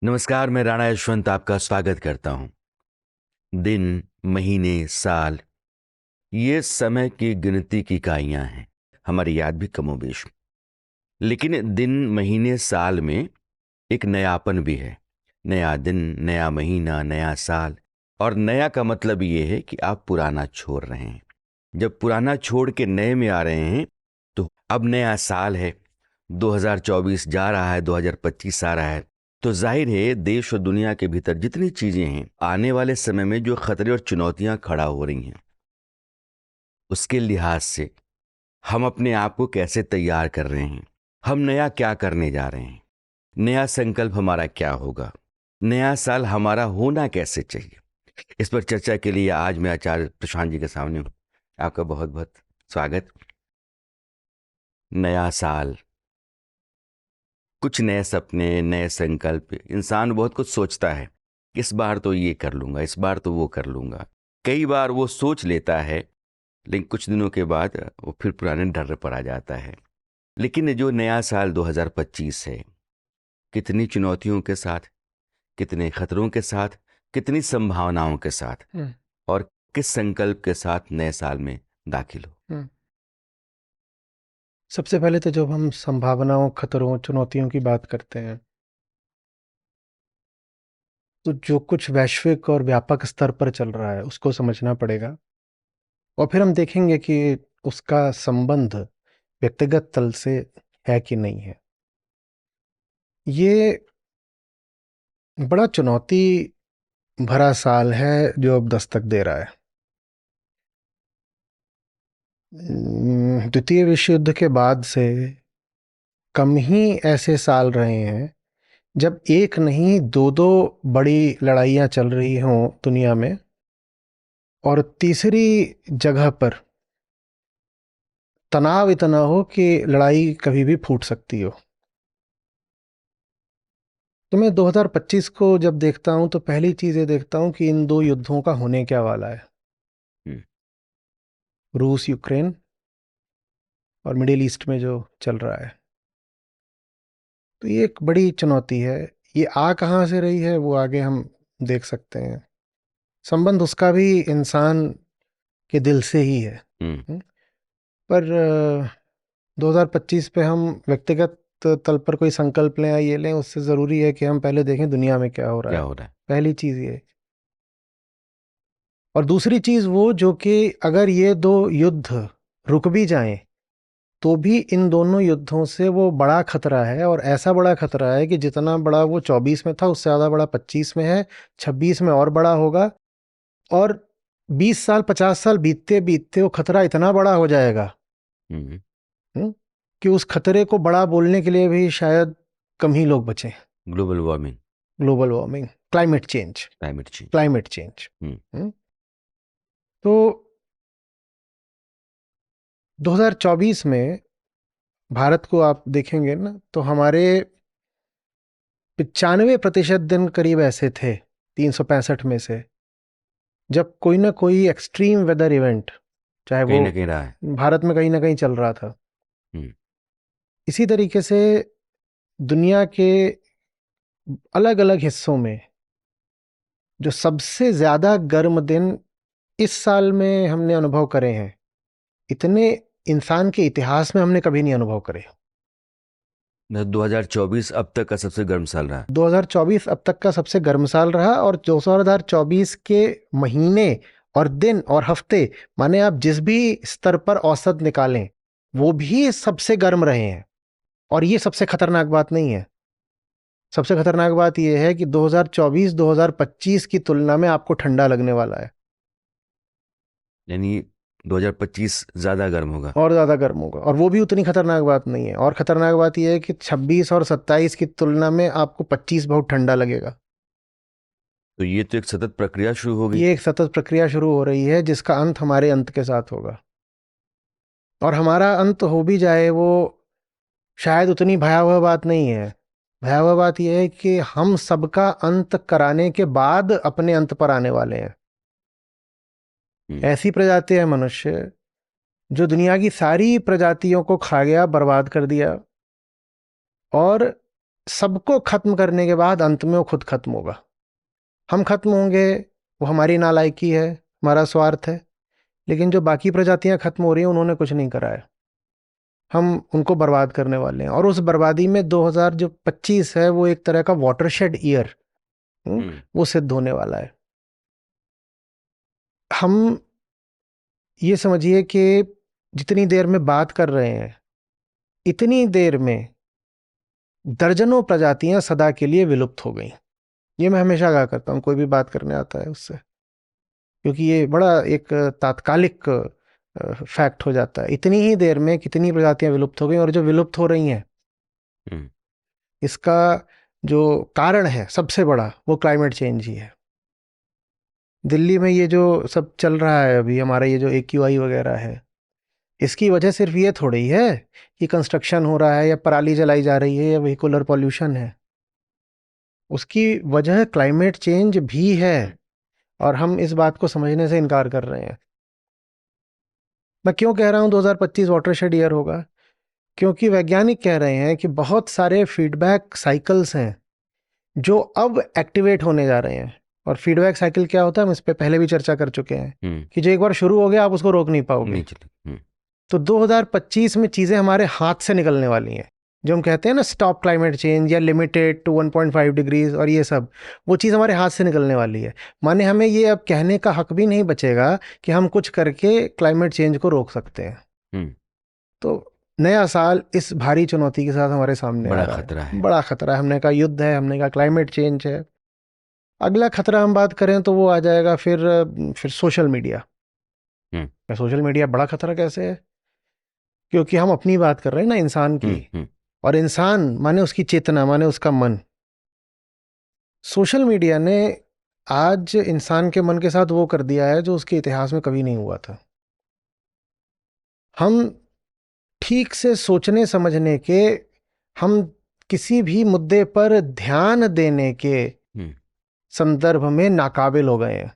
नमस्कार, मैं राणा यशवंत आपका स्वागत करता हूं। दिन, महीने, साल, ये समय की गिनती की इकाइयां हैं। हमारी याद भी कमोबेश। लेकिन दिन, महीने, साल में एक नयापन भी है। नया दिन, नया महीना, नया साल। और नया का मतलब ये है कि आप पुराना छोड़ रहे हैं। जब पुराना छोड़ के नए में आ रहे हैं तो अब नया साल है, 2024 जा रहा है, 2025 आ रहा है। तो जाहिर है देश और दुनिया के भीतर जितनी चीजें हैं, आने वाले समय में जो खतरे और चुनौतियां खड़ा हो रही हैं, उसके लिहाज से हम अपने आप को कैसे तैयार कर रहे हैं, हम नया क्या करने जा रहे हैं, नया संकल्प हमारा क्या होगा, नया साल हमारा होना कैसे चाहिए। इस पर चर्चा के लिए आज मैं आचार्य प्रशांत जी के सामने हूं। आपका बहुत बहुत स्वागत। नया साल, कुछ नए सपने, नए संकल्प। इंसान बहुत कुछ सोचता है, इस बार तो ये कर लूंगा, इस बार तो वो कर लूंगा। कई बार वो सोच लेता है, लेकिन कुछ दिनों के बाद वो फिर पुराने डर पर आ जाता है। लेकिन जो नया साल 2025 है, कितनी चुनौतियों के साथ, कितने खतरों के साथ, कितनी संभावनाओं के साथ और किस संकल्प के साथ नए साल में दाखिल हो। सबसे पहले तो जब हम संभावनाओं, खतरों, चुनौतियों की बात करते हैं, तो जो कुछ वैश्विक और व्यापक स्तर पर चल रहा है उसको समझना पड़ेगा। और फिर हम देखेंगे कि उसका संबंध व्यक्तिगत तल से है कि नहीं है। ये बड़ा चुनौती भरा साल है जो अब दस्तक दे रहा है। द्वितीय विश्व युद्ध के बाद से कम ही ऐसे साल रहे हैं जब एक नहीं दो दो बड़ी लड़ाइयाँ चल रही हों दुनिया में, और तीसरी जगह पर तनाव इतना हो कि लड़ाई कभी भी फूट सकती हो। तो मैं 2025 को जब देखता हूं तो पहली चीज ये देखता हूं कि इन दो युद्धों का होने क्या वाला है। हम्म। रूस यूक्रेन और मिडिल ईस्ट में जो चल रहा है, तो ये एक बड़ी चुनौती है। ये आ कहाँ से रही है वो आगे हम देख सकते हैं। संबंध उसका भी इंसान के दिल से ही है। हम्म। पर 2025 पे हम व्यक्तिगत तल पर कोई संकल्प लें या ये लें, उससे ज़रूरी है कि हम पहले देखें दुनिया में क्या हो रहा क्या है। हो रहा है। पहली चीज़ ये। और दूसरी चीज़ वो जो कि अगर ये दो युद्ध रुक भी जाएं तो भी इन दोनों युद्धों से वो बड़ा खतरा है, और ऐसा बड़ा खतरा है कि जितना बड़ा वो 24 में था उससे ज़्यादा बड़ा 25 में है, 26 में और बड़ा होगा। और 20 साल 50 साल बीतते बीतते वो खतरा इतना बड़ा हो जाएगा हम्म। कि उस खतरे को बड़ा बोलने के लिए भी शायद कम ही लोग बचें। Global warming. Global warming, climate change. Climate change. Climate change. हम्म। तो 2024 में भारत को आप देखेंगे ना, तो हमारे 95% दिन करीब ऐसे थे 365 में से, जब कोई ना कोई एक्सट्रीम वेदर इवेंट, चाहे कहीं वो ना कहीं रहा है। भारत में कहीं ना कहीं चल रहा था। हम्म। इसी तरीके से दुनिया के अलग अलग हिस्सों में जो सबसे ज्यादा गर्म दिन इस साल में हमने अनुभव करे हैं, इतने इंसान के इतिहास में हमने कभी नहीं अनुभव करे। 2024 अब तक का सबसे गर्म साल रहा। 2024 अब तक का सबसे गर्म साल रहा, और 2024 के महीने और दिन और हफ्ते, माने आप जिस भी स्तर पर औसत निकालें, वो भी सबसे गर्म रहे हैं। और ये सबसे खतरनाक बात नहीं है। सबसे खतरनाक बात यह है कि 2024 2025 की तुलना में आपको ठंडा लगने वाला है। यानी 2025 ज्यादा गर्म होगा। और ज्यादा गर्म होगा, और वो भी उतनी खतरनाक बात नहीं है। और खतरनाक बात यह है कि 26 और 27 की तुलना में आपको 25 बहुत ठंडा लगेगा। तो ये तो एक सतत प्रक्रिया शुरू हो गई। ये एक सतत प्रक्रिया शुरू हो रही है जिसका अंत हमारे अंत के साथ होगा। और हमारा अंत हो भी जाए, वो शायद उतनी भयावह बात नहीं है। भयावह बात यह है कि हम सबका अंत कराने के बाद अपने अंत पर आने वाले हैं। हम्म। ऐसी प्रजाति है मनुष्य जो दुनिया की सारी प्रजातियों को खा गया, बर्बाद कर दिया, और सबको खत्म करने के बाद अंत में वो खुद खत्म होगा। हम खत्म होंगे, वो हमारी नालायकी है, हमारा स्वार्थ है, लेकिन जो बाकी प्रजातियां खत्म हो रही हैं उन्होंने कुछ नहीं करा है, हम उनको बर्बाद करने वाले हैं। और उस बर्बादी में 2025 है वो एक तरह का वाटरशेड ईयर वो सिद्ध होने वाला है। हम ये समझिए कि जितनी देर में बात कर रहे हैं, इतनी देर में दर्जनों प्रजातियां सदा के लिए विलुप्त हो गई। ये मैं हमेशा कहा करता हूँ कोई भी बात करने आता है उससे, क्योंकि ये बड़ा एक तात्कालिक फैक्ट हो जाता है। इतनी ही देर में कितनी प्रजातियां विलुप्त हो गई, और जो विलुप्त हो रही हैं इसका जो कारण है सबसे बड़ा वो क्लाइमेट चेंज ही है। दिल्ली में ये जो सब चल रहा है अभी, हमारा ये जो AQI वगैरह है, इसकी वजह सिर्फ ये थोड़ी है कि कंस्ट्रक्शन हो रहा है या पराली जलाई जा रही है या व्हीकुलर पॉल्यूशन है। उसकी वजह क्लाइमेट चेंज भी है, और हम इस बात को समझने से इनकार कर रहे हैं। मैं क्यों कह रहा हूं 2025 वाटरशेड ईयर होगा? क्योंकि वैज्ञानिक कह रहे हैं कि बहुत सारे फीडबैक साइकिल्स हैं जो अब एक्टिवेट होने जा रहे हैं। और फीडबैक साइकिल क्या होता है हम इस पे पहले भी चर्चा कर चुके हैं कि जो एक बार शुरू हो गया आप उसको रोक नहीं पाओगे। तो 2025 में चीजें हमारे हाथ से निकलने वाली हैं, जो हम कहते हैं ना स्टॉप क्लाइमेट चेंज या लिमिटेड टू 1.5 डिग्रीज, और ये सब वो चीज़ हमारे हाथ से निकलने वाली है। माने हमें ये अब कहने का हक भी नहीं बचेगा कि हम कुछ करके क्लाइमेट चेंज को रोक सकते हैं। तो नया साल इस भारी चुनौती के साथ हमारे सामने बड़ा आ रहा खतरा है। बड़ा खतरा है। हमने कहा युद्ध है, हमने कहा क्लाइमेट चेंज है। अगला खतरा हम बात करें तो वो आ जाएगा फिर सोशल मीडिया। सोशल मीडिया बड़ा खतरा कैसे है? क्योंकि हम अपनी बात कर रहे हैं ना, इंसान की। और इंसान माने उसकी चेतना, माने उसका मन। सोशल मीडिया ने आज इंसान के मन के साथ वो कर दिया है जो उसके इतिहास में कभी नहीं हुआ था। हम ठीक से सोचने समझने के, हम किसी भी मुद्दे पर ध्यान देने के संदर्भ में नाकाबिल हो गए हैं।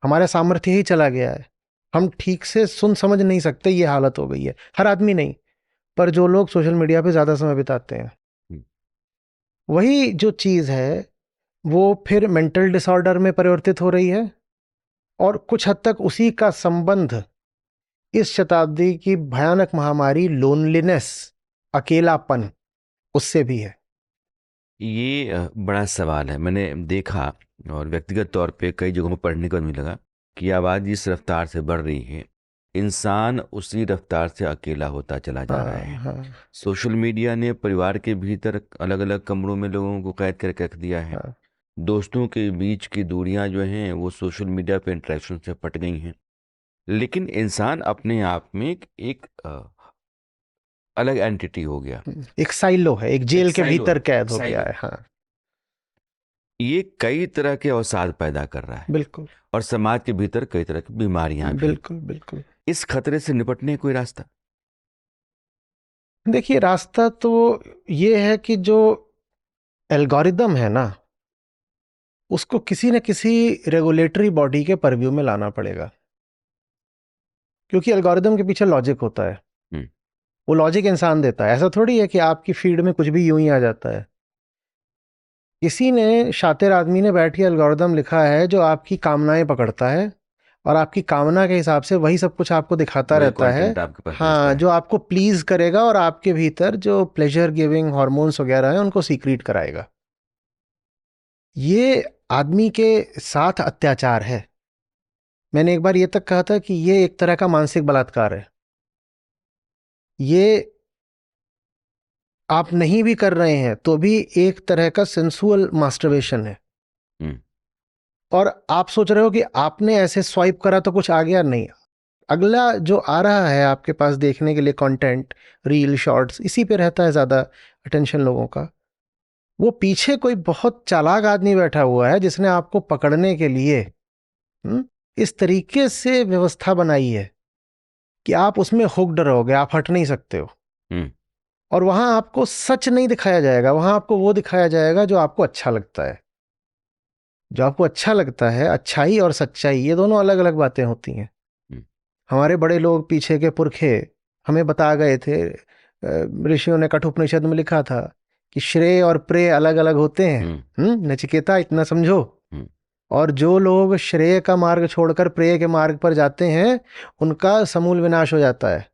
हमारा सामर्थ्य ही चला गया है। हम ठीक से सुन समझ नहीं सकते, ये हालत हो गई है। हर आदमी नहीं, पर जो लोग सोशल मीडिया पे ज्यादा समय बिताते हैं, वही जो चीज है वो फिर मेंटल डिसऑर्डर में परिवर्तित हो रही है। और कुछ हद तक उसी का संबंध इस शताब्दी की भयानक महामारी लोनलीनेस, अकेलापन, उससे भी है। ये बड़ा सवाल है। मैंने देखा और व्यक्तिगत तौर पे कई जगहों पर पढ़ने को मिला कि आबादी जिस रफ्तार से बढ़ रही है, इंसान उसी रफ्तार से अकेला होता चला जा रहा है। सोशल मीडिया ने परिवार के भीतर अलग अलग कमरों में लोगों को कैद करके रख दिया है। दोस्तों के बीच की दूरियां जो हैं वो सोशल मीडिया पे इंटरेक्शन से फट गई हैं। लेकिन इंसान अपने आप में एक अलग एंटिटी हो गया, एक साइलो है, एक जेल के भीतर कैद हो गया है। हाँ, ये कई तरह के अवसाद पैदा कर रहा है। बिल्कुल। और समाज के भीतर कई तरह की बीमारियां भी। बिल्कुल बिल्कुल। इस खतरे से निपटने कोई रास्ता? देखिए, रास्ता तो ये है कि जो एल्गोरिदम है ना, उसको किसी न किसी रेगुलेटरी बॉडी के परव्यू में लाना पड़ेगा। क्योंकि एल्गोरिदम के पीछे लॉजिक होता है। वो लॉजिक इंसान देता है। ऐसा थोड़ी है कि आपकी फीड में कुछ भी यूं ही आ जाता है। किसी ने, शातिर आदमी ने बैठ के एल्गोरिदम लिखा है जो आपकी कामनाएं पकड़ता है और आपकी कामना के हिसाब से वही सब कुछ आपको दिखाता रहता है। हाँ, जो आपको प्लीज करेगा और आपके भीतर जो प्लेजर गिविंग हार्मोन्स वगैरह हैं उनको सीक्रेट कराएगा। ये आदमी के साथ अत्याचार है। मैंने एक बार ये तक कहा था कि ये एक तरह का मानसिक बलात्कार है। ये आप नहीं भी कर रहे हैं तो भी एक तरह का सेंसुअल मास्टरबेशन है। और आप सोच रहे हो कि आपने ऐसे स्वाइप करा तो कुछ आ गया, नहीं। अगला जो आ रहा है आपके पास देखने के लिए कंटेंट, रील, शॉर्ट्स, इसी पे रहता है ज्यादा अटेंशन लोगों का। वो पीछे कोई बहुत चालाक आदमी बैठा हुआ है जिसने आपको पकड़ने के लिए इस तरीके से व्यवस्था बनाई है कि आप उसमें हुक्ड रहोगे, आप हट नहीं सकते हो। और वहां आपको सच नहीं दिखाया जाएगा, वहां आपको वो दिखाया जाएगा जो आपको अच्छा लगता है। जो आपको अच्छा लगता है, अच्छाई और सच्चाई, ये दोनों अलग अलग बातें होती हैं। हमारे बड़े लोग, पीछे के पुरखे हमें बता गए थे, ऋषियों ने कठोपनिषद में लिखा था कि श्रेय और प्रेय अलग अलग होते हैं। नचिकेता, इतना समझो। और जो लोग श्रेय का मार्ग छोड़कर प्रेय के मार्ग पर जाते हैं उनका समूल विनाश हो जाता है।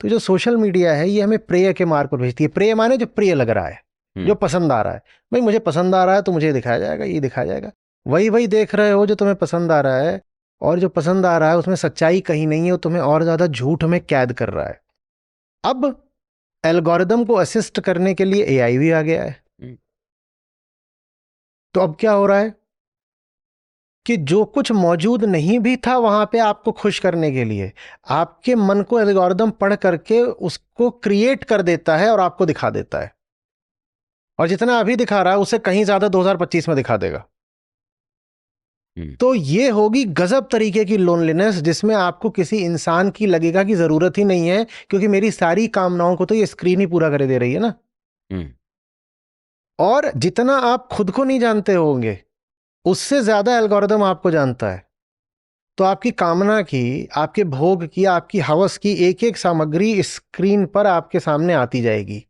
तो जो सोशल मीडिया है ये हमें प्रेय के मार्ग पर भेजती है। प्रेय माने जो प्रिय लग रहा है, जो पसंद आ रहा है। भाई मुझे पसंद आ रहा है तो मुझे दिखाया जाएगा, ये दिखाया जाएगा। वही वही देख रहे हो जो तुम्हें पसंद आ रहा है, और जो पसंद आ रहा है उसमें सच्चाई कहीं नहीं है, वो तुम्हें और ज्यादा झूठ में कैद कर रहा है। अब एल्गोरिदम को असिस्ट करने के लिए एआई भी आ गया है। तो अब क्या हो रहा है कि जो कुछ मौजूद नहीं भी था वहां पे आपको खुश करने के लिए, आपके मन को एल्गोरिदम पढ़ करके उसको क्रिएट कर देता है और आपको दिखा देता है। और जितना अभी दिखा रहा है उससे कहीं ज्यादा 2025 में दिखा देगा। तो ये होगी गजब तरीके की लोनलीनेस, जिसमें आपको किसी इंसान की लगेगा कि जरूरत ही नहीं है, क्योंकि मेरी सारी कामनाओं को तो ये स्क्रीन ही पूरा कर दे रही है ना। और जितना आप खुद को नहीं जानते होंगे उससे ज्यादा एल्गोरिदम आपको जानता है। तो आपकी कामना की, आपके भोग की, आपकी हवस की एक एक सामग्री स्क्रीन पर आपके सामने आती जाएगी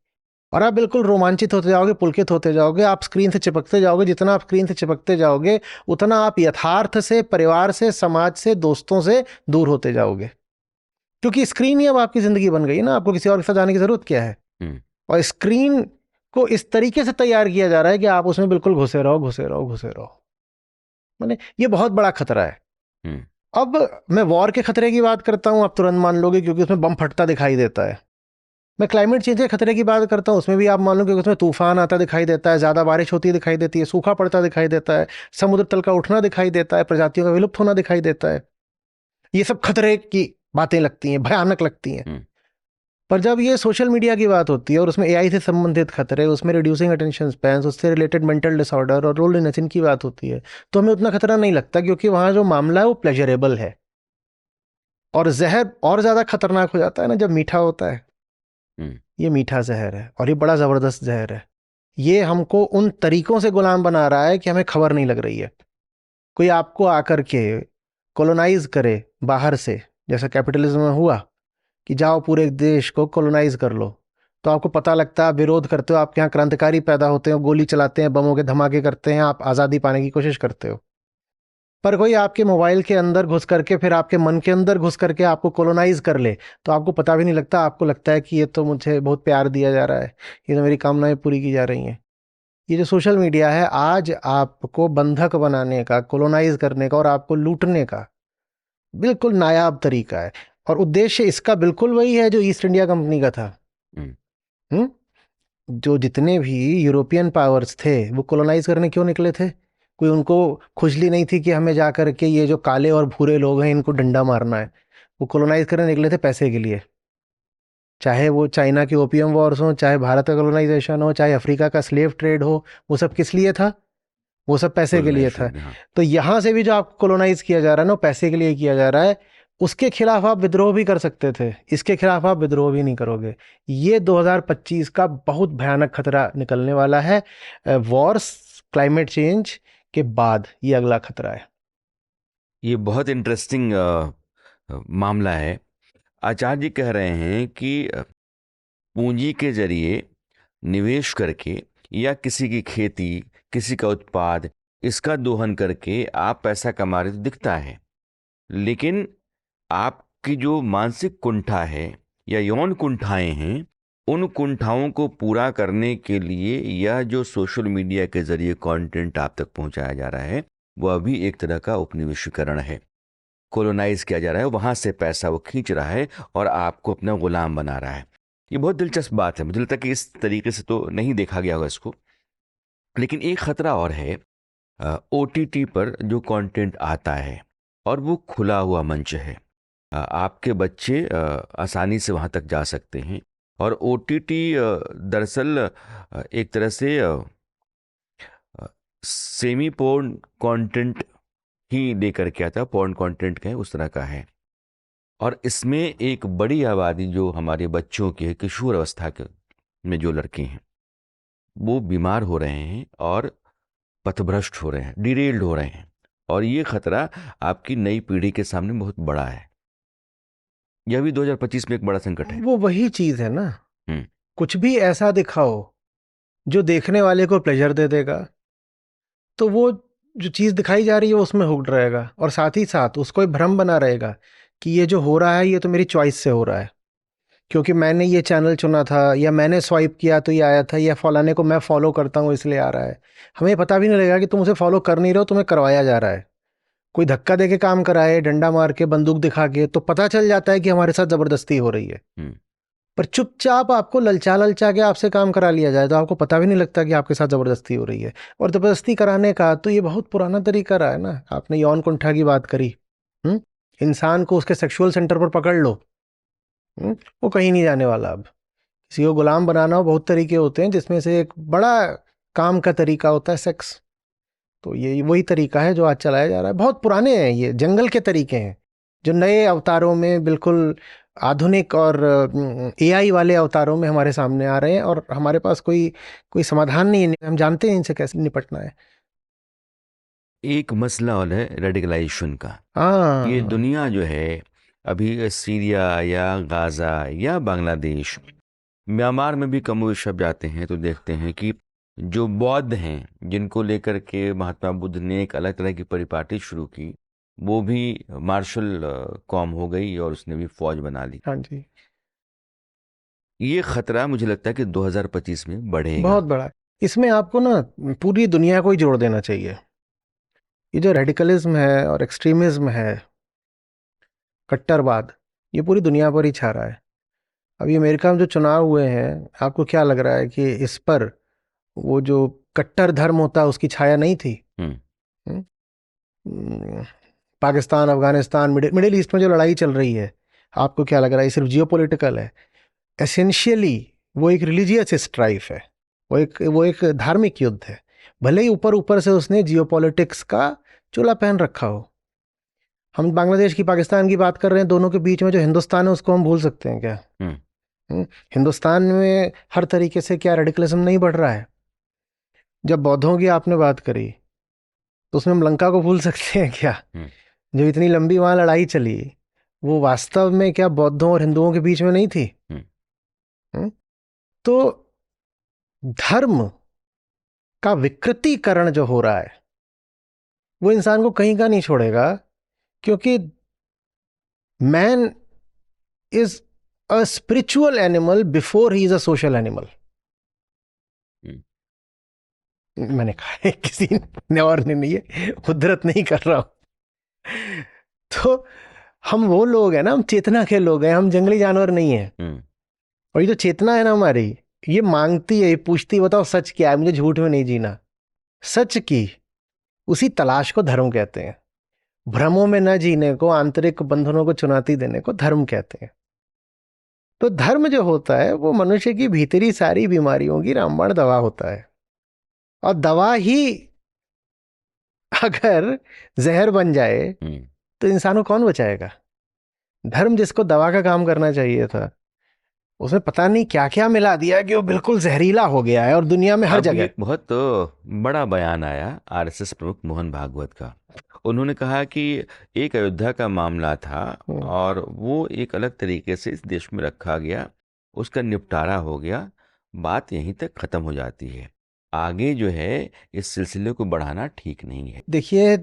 और आप बिल्कुल रोमांचित होते जाओगे, पुलकित होते जाओगे, आप स्क्रीन से चिपकते जाओगे। जितना आप स्क्रीन से चिपकते जाओगे उतना आप यथार्थ से, परिवार से, समाज से, दोस्तों से दूर होते जाओगे, क्योंकि स्क्रीन ही अब आपकी जिंदगी बन गई है ना। आपको किसी और के साथ जाने की जरूरत क्या है? और स्क्रीन को इस तरीके से तैयार किया जा रहा है कि आप उसमें बिल्कुल घुसे रहो, घुसे रहो, घुसे रहो। मैंने ये बहुत बड़ा खतरा है। अब मैं वॉर के खतरे की बात करता हूं, आप तुरंत मान लोगे क्योंकि उसमें बम फटता दिखाई देता है। मैं क्लाइमेट चेंज के खतरे की बात करता हूं, उसमें भी आप मान लो क्योंकि उसमें तूफान आता दिखाई देता है, ज्यादा बारिश होती दिखाई देती है, सूखा पड़ता दिखाई देता है, समुद्र तल का उठना दिखाई देता है, प्रजातियों का विलुप्त होना दिखाई देता है। ये सब खतरे की बातें लगती हैं, भयानक लगती हैं। पर जब ये सोशल मीडिया की बात होती है और उसमें एआई से संबंधित खतरे, उसमें रिड्यूसिंग अटेंशन स्पैन, उससे रिलेटेड मेंटल डिसऑर्डर और लोनलीनेस, इनकी बात होती है, तो हमें उतना खतरा नहीं लगता, क्योंकि वहां जो मामला है वो प्लेजरेबल है। और जहर और ज्यादा खतरनाक हो जाता है ना जब मीठा होता है। ये मीठा जहर है और ये बड़ा जबरदस्त जहर है। ये हमको उन तरीकों से गुलाम बना रहा है कि हमें खबर नहीं लग रही है। कोई आपको आकर के कॉलोनाइज करे बाहर से, जैसा कैपिटलिज्म में हुआ कि जाओ पूरे देश को कॉलोनाइज कर लो, तो आपको पता लगता है, आप विरोध करते हो, आपके यहाँ क्रांतिकारी पैदा होते हैं, गोली चलाते हैं, बमों के धमाके करते हैं, आप आज़ादी पाने की कोशिश करते हो। पर कोई आपके मोबाइल के अंदर घुस करके, फिर आपके मन के अंदर घुस करके आपको कॉलोनाइज कर ले, तो आपको पता भी नहीं लगता। आपको लगता है कि ये तो मुझे बहुत प्यार दिया जा रहा है, ये तो मेरी कामनाएं पूरी की जा रही हैं। ये जो सोशल मीडिया है आज आपको बंधक बनाने का, कॉलोनाइज करने का और आपको लूटने का बिल्कुल नायाब तरीका है। और उद्देश्य इसका बिल्कुल वही है जो ईस्ट इंडिया कंपनी का था। जो जितने भी यूरोपियन पावर्स थे वो कॉलोनाइज करने क्यों निकले थे? कोई उनको खुजली नहीं थी कि हमें जा करके ये जो काले और भूरे लोग हैं इनको डंडा मारना है। वो कॉलोनाइज करने निकले थे पैसे के लिए। चाहे वो चाइना की ओपियम वॉर्स हो, चाहे भारत का कॉलोनाइजेशन हो, चाहे अफ्रीका का स्लेव ट्रेड हो, वो सब किस लिए था? वो सब पैसे के लिए था। तो यहां से भी जो आपको कॉलोनाइज किया जा रहा है ना, पैसे के लिए किया जा रहा है। उसके खिलाफ आप विद्रोह भी कर सकते थे, इसके खिलाफ आप विद्रोह भी नहीं करोगे। ये 2025 का बहुत भयानक खतरा निकलने वाला है। वॉर्स, क्लाइमेट चेंज के बाद ये अगला खतरा है। ये बहुत इंटरेस्टिंग मामला है। आचार्य जी कह रहे हैं कि पूंजी के जरिए निवेश करके या किसी की खेती, किसी का उत्पाद, इसका दोहन करके आप पैसा कमा रहे तो दिखता है, लेकिन आपकी जो मानसिक कुंठा है या यौन कुंठाएं हैं, उन कुंठाओं को पूरा करने के लिए यह जो सोशल मीडिया के जरिए कंटेंट आप तक पहुंचाया जा रहा है वो अभी एक तरह का उपनिवेशीकरण है। कॉलोनाइज किया जा रहा है, वहां से पैसा वो खींच रहा है और आपको अपना गुलाम बना रहा है। ये बहुत दिलचस्प बात है। मुझे लगता है कि इस तरीके से तो नहीं देखा गया होगा इसको। लेकिन एक खतरा और है, OTT पर जो कंटेंट आता है और वो खुला हुआ मंच है, आपके बच्चे आसानी से वहाँ तक जा सकते हैं। और OTT दरअसल एक तरह से सेमी पोर्न कंटेंट ही लेकर के आता है, पोर्न कंटेंट कहें उस तरह का है। और इसमें एक बड़ी आबादी जो हमारे बच्चों की है, किशोर अवस्था के में जो लड़के हैं, वो बीमार हो रहे हैं और पथभ्रष्ट हो रहे हैं, डिरेल्ड हो रहे हैं। और ये खतरा आपकी नई पीढ़ी के सामने बहुत बड़ा है। यह भी 2025 में एक बड़ा संकट है। वो वही चीज है ना, कुछ भी ऐसा दिखाओ जो देखने वाले को प्लेजर दे देगा, तो वो जो चीज़ दिखाई जा रही है उसमें हुक्ड रहेगा, और साथ ही साथ उसको एक भ्रम बना रहेगा कि ये जो हो रहा है ये तो मेरी चॉइस से हो रहा है, क्योंकि मैंने ये चैनल चुना था, या मैंने स्वाइप किया तो ये आया था, या फलाने को मैं फॉलो करता हूँ इसलिए आ रहा है। हमें पता भी नहीं लगेगा कि तुम उसे फॉलो कर नहीं रहे हो, तुम्हें करवाया जा रहा है। कोई धक्का दे के काम कराए, डंडा मार के, बंदूक दिखा के, तो पता चल जाता है कि हमारे साथ जबरदस्ती हो रही है। हम्म। पर चुपचाप आपको ललचा ललचा के आपसे काम करा लिया जाए तो आपको पता भी नहीं लगता कि आपके साथ जबरदस्ती हो रही है। और जबरदस्ती कराने का तो ये बहुत पुराना तरीका रहा है ना। आपने यौन कुंठा की बात करी, इंसान को उसके सेक्सुअल सेंटर पर पकड़ लो, वो कहीं नहीं जाने वाला। अब किसी को गुलाम बनाना हो, बहुत तरीके होते हैं, जिसमें से एक बड़ा काम का तरीका होता है सेक्स। तो ये वही तरीका है जो आज चलाया जा रहा है। बहुत पुराने हैं, ये जंगल के तरीके हैं जो नए अवतारों में, बिल्कुल आधुनिक और एआई वाले अवतारों में हमारे सामने आ रहे हैं, और हमारे पास कोई कोई समाधान नहीं है। हम जानते हैं इनसे कैसे निपटना है। एक मसला और है रेडिकलाइजेशन का। ये हाँ, दुनिया जो है, अभी सीरिया या गाज़ा या बांग्लादेश, म्यांमार में भी कमोवेश अब जाते हैं तो देखते हैं कि जो बौद्ध हैं, जिनको लेकर के महात्मा बुद्ध ने एक अलग तरह की परिपाटी शुरू की, वो भी मार्शल कौम हो गई और उसने भी फौज बना ली। हाँ जी, ये खतरा मुझे लगता है कि 2025 में बढ़ेगा। बहुत बड़ा है। इसमें आपको ना पूरी दुनिया को ही जोड़ देना चाहिए। ये जो रेडिकलिज्म है और एक्सट्रीमिज्म है, कट्टरवाद, ये पूरी दुनिया पर ही छा रहा है। अभी अमेरिका में जो चुनाव हुए हैं, आपको क्या लग रहा है कि इस पर वो जो कट्टर धर्म होता है उसकी छाया नहीं थी? हम्म। हम्म? पाकिस्तान, अफगानिस्तान, मिडिल ईस्ट में जो लड़ाई चल रही है, आपको क्या लग रहा है ये सिर्फ जियोपॉलिटिकल है? एसेंशियली वो एक रिलीजियस स्ट्राइफ है, वो एक धार्मिक युद्ध है। भले ही ऊपर ऊपर से उसने जियोपॉलिटिक्स का चोला पहन रखा हो। हम बांग्लादेश की, पाकिस्तान की बात कर रहे हैं, दोनों के बीच में जो हिंदुस्तान है उसको हम भूल सकते हैं क्या? हम्म। हिंदुस्तान में हर तरीके से क्या रेडिकलिज्म नहीं बढ़ रहा है? जब बौद्धों की आपने बात करी, तो उसमें हम लंका को भूल सकते हैं क्या? हम्म। जो इतनी लंबी वहां लड़ाई चली, वो वास्तव में क्या बौद्धों और हिंदुओं के बीच में नहीं थी? हम्म। हम्म? तो धर्म का विकृतीकरण जो हो रहा है, वो इंसान को कहीं का नहीं छोड़ेगा, क्योंकि man is a spiritual animal before he is a social animal. मैंने कहा है, किसी ने और ने नहीं है, उद्धृत नहीं कर रहा हूं। तो हम वो लोग हैं ना, हम चेतना के लोग हैं, हम जंगली जानवर नहीं हैं। हम्म। और ये जो चेतना है ना हमारी, ये मांगती है, ये पूछती है, बताओ सच क्या है, मुझे झूठ में नहीं जीना। सच की उसी तलाश को धर्म कहते हैं। भ्रमों में न जीने को, आंतरिक बंधनों को चुनौती देने को धर्म कहते हैं। तो धर्म जो होता है वो मनुष्य की भीतरी सारी बीमारियों की रामबाण दवा होता है। और दवा ही अगर जहर बन जाए हम्म। तो इंसान को कौन बचाएगा? धर्म जिसको दवा का काम करना चाहिए था, उसमें पता नहीं क्या क्या मिला दिया कि वो बिल्कुल जहरीला हो गया है, और दुनिया में हर अभी जगह। एक बहुत बड़ा बयान आया आरएसएस प्रमुख मोहन भागवत का। उन्होंने कहा कि एक अयोध्या का मामला था हम्म। और वो एक अलग तरीके से इस देश में रखा गया, उसका निपटारा हो गया, बात यहीं तक खत्म हो जाती है। आगे जो है इस सिलसिले को बढ़ाना ठीक नहीं है। देखिए,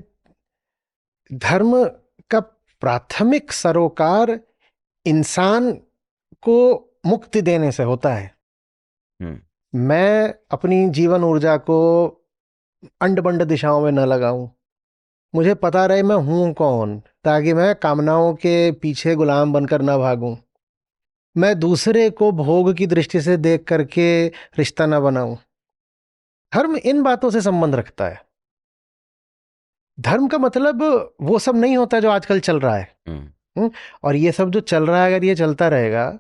धर्म का प्राथमिक सरोकार इंसान को मुक्ति देने से होता है। हम्म। मैं अपनी जीवन ऊर्जा को अंड बंड दिशाओं में न लगाऊं। मुझे पता रहे मैं हूं कौन, ताकि मैं कामनाओं के पीछे गुलाम बनकर ना भागूं। मैं दूसरे को भोग की दृष्टि से देख करके रिश्ता ना बनाऊं। धर्म इन बातों से संबंध रखता है। धर्म का मतलब वो सब नहीं होता जो आजकल चल रहा है। हम्म। हम्म? और ये सब जो चल रहा है, अगर ये चलता रहेगा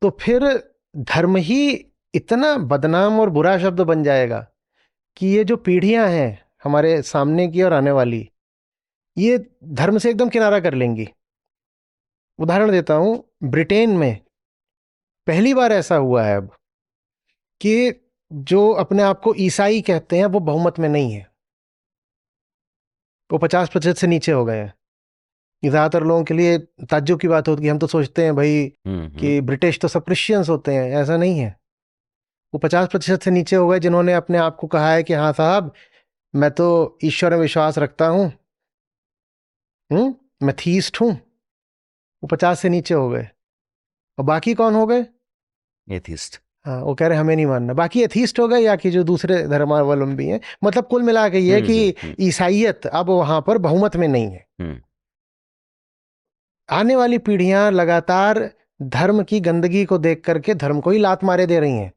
तो फिर धर्म ही इतना बदनाम और बुरा शब्द बन जाएगा कि ये जो पीढ़ियां हैं हमारे सामने की और आने वाली, ये धर्म से एकदम किनारा कर लेंगी। उदाहरण देता हूं, ब्रिटेन में पहली बार ऐसा हुआ है अब कि जो अपने आप को ईसाई कहते हैं वो बहुमत में नहीं है। वो 50% से नीचे हो गए हैं। ये ज्यादातर लोगों के लिए ताज्जुब की बात होती है। हम तो सोचते हैं भाई हम्म। हम्म। कि ब्रिटिश तो सब क्रिश्चियंस होते हैं, ऐसा नहीं है। वो 50% से नीचे हो गए जिन्होंने अपने आप को कहा है कि हाँ साहब मैं तो ईश्वर में विश्वास रखता हूँ, मैं थीस्ट हूँ। वो 50 से नीचे हो गए। और बाकी कौन हो गए? एथिस्ट। हाँ, वो कह रहे हमें नहीं मानना। बाकी एथीस्ट हो गए या कि जो दूसरे धर्मावलंबी हैं। मतलब कुल मिला के ये कि ईसाइयत अब वहां पर बहुमत में नहीं है। आने वाली पीढ़ियां लगातार धर्म की गंदगी को देख करके धर्म को ही लात मारे दे रही हैं।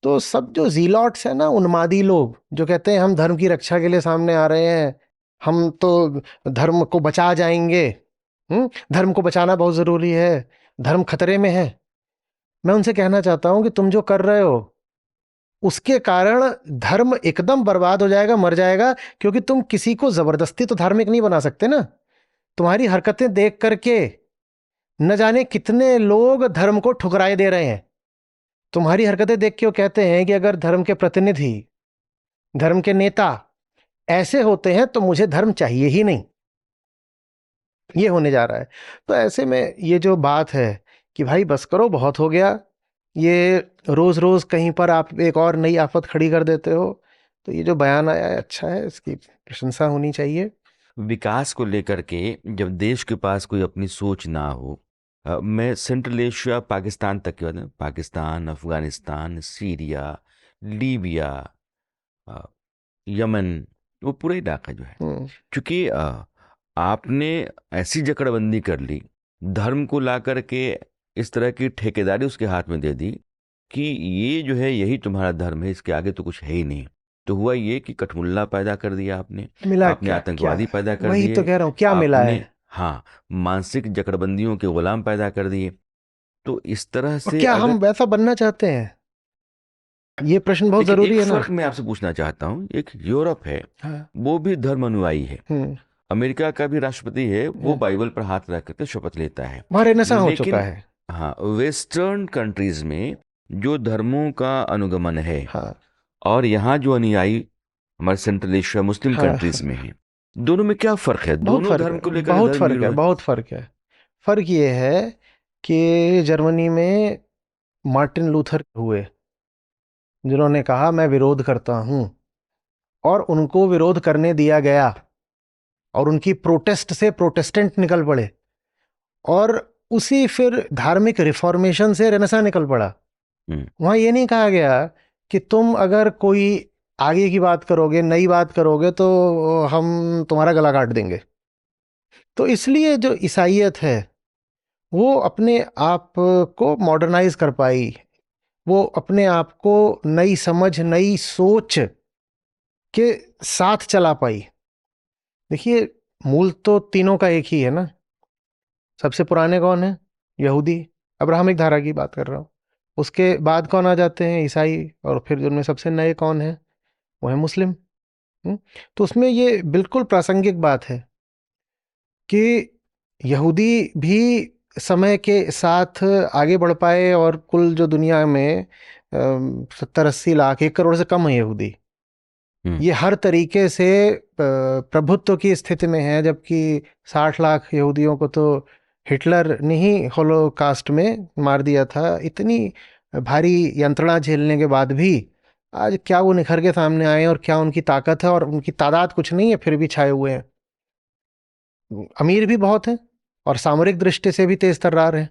तो सब जो जीलॉट्स है ना, उन्मादी लोग जो कहते हैं हम धर्म की रक्षा के लिए सामने आ रहे हैं, हम तो धर्म को बचा जाएंगे, धर्म को बचाना बहुत जरूरी है, धर्म खतरे में है, मैं उनसे कहना चाहता हूं कि तुम जो कर रहे हो उसके कारण धर्म एकदम बर्बाद हो जाएगा, मर जाएगा। क्योंकि तुम किसी को जबरदस्ती तो धार्मिक नहीं बना सकते ना। तुम्हारी हरकतें देख करके न जाने कितने लोग धर्म को ठुकराए दे रहे हैं। तुम्हारी हरकतें देख के वो कहते हैं कि अगर धर्म के प्रतिनिधि, धर्म के नेता ऐसे होते हैं तो मुझे धर्म चाहिए ही नहीं। ये होने जा रहा है। तो ऐसे में ये जो बात है कि भाई बस करो, बहुत हो गया, ये रोज रोज कहीं पर आप एक और नई आफत खड़ी कर देते हो। तो ये जो बयान आया है अच्छा है, इसकी प्रशंसा होनी चाहिए। विकास को लेकर के जब देश के पास कोई अपनी सोच ना हो, मैं सेंट्रल एशिया पाकिस्तान तक की बात नहीं, Pakistan, Afghanistan, Syria, Libya, Yemen, वो पूरा इलाका जो है, क्योंकि आपने ऐसी जकड़बंदी कर ली, धर्म को ला करके इस तरह की ठेकेदारी उसके हाथ में दे दी कि ये जो है यही तुम्हारा धर्म है, इसके आगे तो कुछ है ही नहीं। तो हुआ ये कि कठमुल्ला पैदा कर दिया आपने, मिला आपने आतंकवादी पैदा कर वही दिए, तो कह रहा हूँ, क्या मिला आपने है? हाँ मानसिक जकड़बंदियों के गुलाम पैदा कर दिए। तो इस तरह और से क्या हम अगर वैसा बनना चाहते हैं? ये प्रश्न बहुत लेकिन जरूरी एक है ना। फर्क मैं आपसे पूछना चाहता हूँ, एक यूरोप है, हाँ। वो भी धर्म अनुयायी है, अमेरिका का भी राष्ट्रपति है, वो हम्म। बाइबल पर हाथ रख करके शपथ लेता है। वहाँ रेनेसां हो चुका लेकिन है। हाँ, वेस्टर्न कंट्रीज में जो धर्मों का अनुगमन है हाँ और यहाँ जो अनुयायी हमारे सेंट्रल एशिया मुस्लिम हाँ कंट्रीज में है, दोनों में क्या फर्क है? बहुत दोनों फर्क धर्म है, को लेकर बहुत धर्म फर्क है, विरोध। बहुत फर्क है। फर्क ये है कि जर्मनी में मार्टिन लूथर हुए जिन्होंने कहा मैं विरोध करता हूं, और उनको विरोध करने दिया गया, और उनकी प्रोटेस्ट से प्रोटेस्टेंट निकल पड़े, और उसी फिर धार्मिक रिफॉर्मेशन से रेनेसां निकल पड़ा। वहां ये नहीं कहा गया कि तुम अगर कोई आगे की बात करोगे, नई बात करोगे तो हम तुम्हारा गला काट देंगे। तो इसलिए जो ईसाइयत है वो अपने आप को मॉडर्नाइज कर पाई, वो अपने आप को नई समझ, नई सोच के साथ चला पाई। देखिए, मूल तो तीनों का एक ही है ना। सबसे पुराने कौन है? यहूदी, अब्राहमिक धारा की बात कर रहा हूं। उसके बाद कौन आ जाते हैं? ईसाई। और फिर उनमें सबसे नए कौन है? वो है मुस्लिम। तो उसमें ये बिल्कुल प्रासंगिक बात है कि यहूदी भी समय के साथ आगे बढ़ पाए, और कुल जो दुनिया में 70-80 लाख, 1 करोड़ से कम है यहूदी, ये हर तरीके से प्रभुत्व की स्थिति में है। जबकि 60 लाख यहूदियों को तो हिटलर ने ही होलोकास्ट में मार दिया था। इतनी भारी यंत्रणा झेलने के बाद भी आज क्या वो निखर के सामने आए, और क्या उनकी ताकत है, और उनकी तादाद कुछ नहीं है फिर भी छाए हुए हैं। अमीर भी बहुत हैं और सामरिक दृष्टि से भी तेज तर्रार हैं,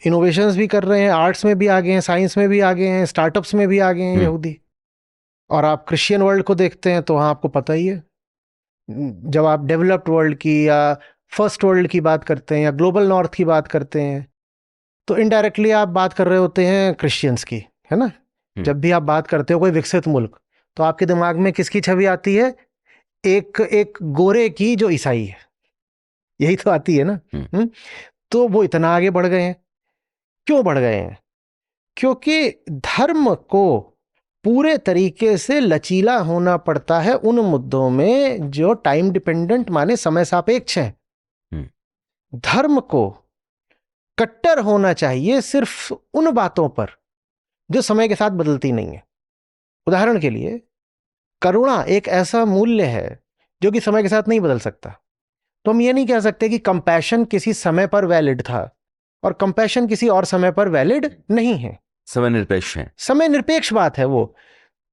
इनोवेशंस भी कर रहे हैं, आर्ट्स में भी आगे हैं, साइंस में भी आगे हैं, स्टार्टअप्स में भी आगे हैं यहूदी। और आप क्रिश्चियन वर्ल्ड को देखते हैं तो वहाँ आपको पता ही है, जब आप डेवलप्ड वर्ल्ड की या फर्स्ट वर्ल्ड की बात करते हैं या ग्लोबल नॉर्थ की बात करते हैं, तो इनडायरेक्टली आप बात कर रहे होते हैं क्रिश्चियंस की, है ना। जब भी आप बात करते हो कोई विकसित मुल्क, तो आपके दिमाग में किसकी छवि आती है? एक गोरे की जो ईसाई है, यही तो आती है ना। तो वो इतना आगे बढ़ गए हैं। क्यों बढ़ गए हैं? क्योंकि धर्म को पूरे तरीके से लचीला होना पड़ता है उन मुद्दों में जो टाइम डिपेंडेंट, माने समय सापेक्ष हैं। धर्म को कट्टर होना चाहिए सिर्फ उन बातों पर जो समय के साथ बदलती नहीं है। उदाहरण के लिए, करुणा एक ऐसा मूल्य है जो कि समय के साथ नहीं बदल सकता। तो हम ये नहीं कह सकते कि कंपैशन किसी समय पर वैलिड था और कंपैशन किसी और समय पर वैलिड नहीं है। समय निरपेक्ष है। समय निरपेक्ष बात है वो।